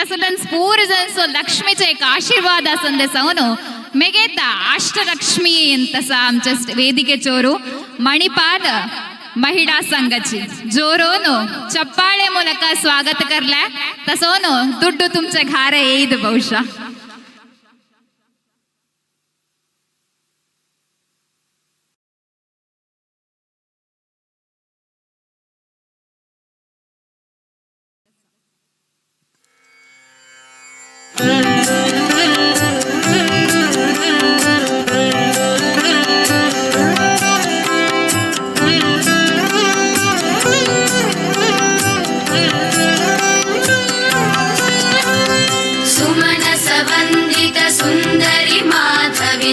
तसलन स्फूर्जन सो लक्ष्मीचे एक आशीर्वाद असंदे सवनो मेगेता अष्टलक्ष्मी इंतसा आमच्या वेदिके चोरू मणिपाल महिला संघाची जोरोनो चप्पाळे ಮೂಲಕ स्वागत करला तसोनो दुड्डू तुमच्या घार येईद बहुशा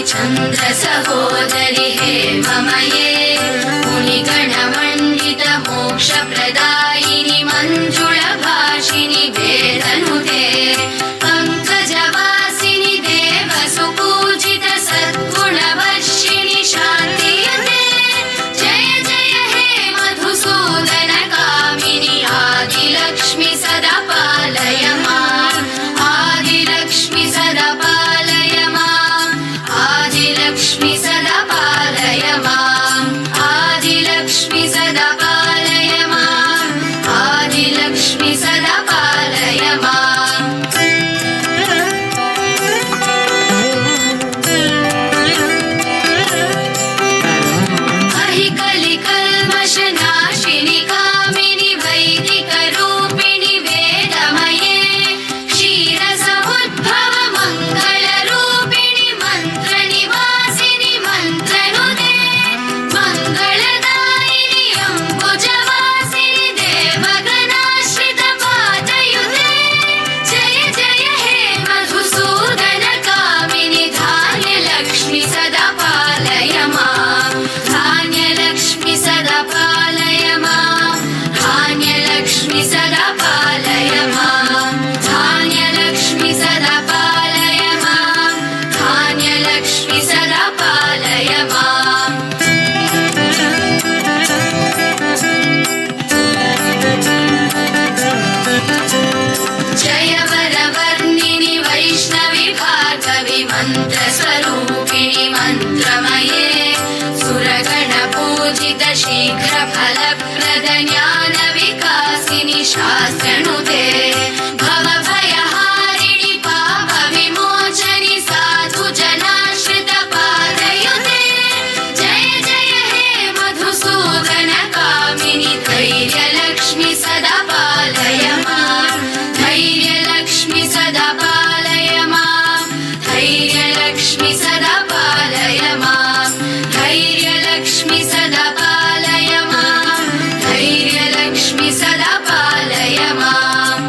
चंद्र सहोदरि हे ममये मुनिगणमण्डित मोक्ष प्रदायिनि मंजुळ भाषिनि वेदनुते पंकजवासिनि देव सुपूजित सद्गुणवर्षिणि शान्तियुते जय जय हे मधुसूदन कामिनि आदिलक्ष्मि सदा पालय माम् आदिलक्ष्मि सदा पालय माम् आदिलक्ष्मि सदा पालय माम् आदिलक्ष्मि सदा पालय माम् आदिलक्ष्मि सदा पालय माम् अहिकलिकल्मषनाशिनि कामिनि वैदिकरूपिणि वेदमये क्षीरसमुद्भव मङ्गलरूपिणि मन्त्रनिवासिनि मन्त्रनुते मङ्गलदायिनि अम्बुजवासिनि देवगणाश्रित पादयुते जय जय हे मधुसूदन कामिनि धान्यलक्ष्मि सदा पालय माम् धान्यलक्ष्मि सदा पालय माम् धान्यलक्ष्मि सदा पालय माम् धान्यलक्ष्मि सदा पालय माम् धान्यलक्ष्मि सदा पालय माम् जय वरवर्णिनि वैष्णवि भार्गवि मन्त्रस्वरूपिणि मन्त्रमये सुरगणपूजित शीघ्रफलप्रद ज्ञानविकासिनि शास्त्रनुते भवभयहारिणि पापविमोचनि साधुजनाश्रित पादयुते जय जय हे मधुसूदन कामिनि धैर्यलक्ष्मि सदा पालय माम् धैर्यलक्ष्मि सदा पालय माम् धैर्यलक्ष्मि सदा पालय माम् धैर्यलक्ष्मि सदा पालय माम् धैर्यलक्ष्मि सदा पालय माम्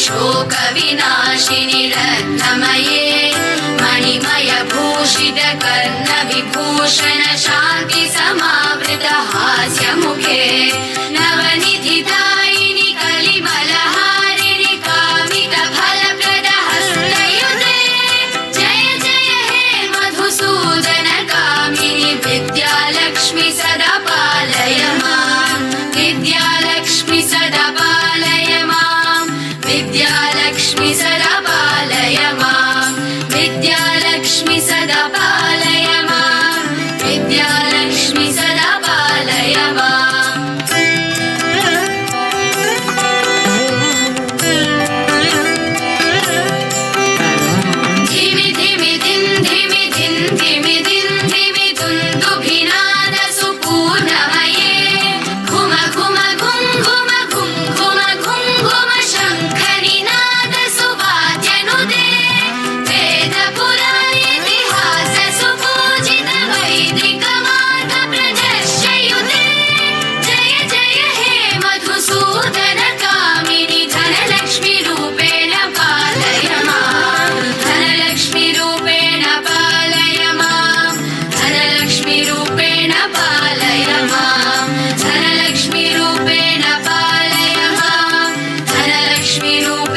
शोकविनाशिनि रत्नमये मणिमयभूषितकर्णविभूषण शान्ति समावृत हास्यमुखे नवनिधिदायिनि कलिमलहारिणि कामितफलप्रद हस्तयुते जय जय हे मधुसूदन कामिनि विद्यालक्ष्मि सदा पालय माम् विद्यालक्ष्मि सदा पालय माम् विद्यालक्ष्मि सदा पालय माम् विद्यालक्ष्मि सदा पालय माम् विद्यालक्ष्मि सदा पालय माम् धिमि धिमि धिं धिमि धिं धिमि धिं धिमि दुन्दुभिनाद सुपूर्णमये घुम घुम घुं घुम घुं घुम घुं घुम शङ्खनिनाद सुवाद्यनुदे वेदपुराणेतिहास सुपूजित वैदिक मार्ग प्रदर्शयुते जय जय हे मधुसूदन कामिनि धनलक्ष्मी रूपेण पालय माम् धनलक्ष्मी रूपेण पालय माम् धनलक्ष्मी रूपेण पालय माम् धनलक्ष्मी रूपेण पालय माम् धनलक्ष्मी रूपेण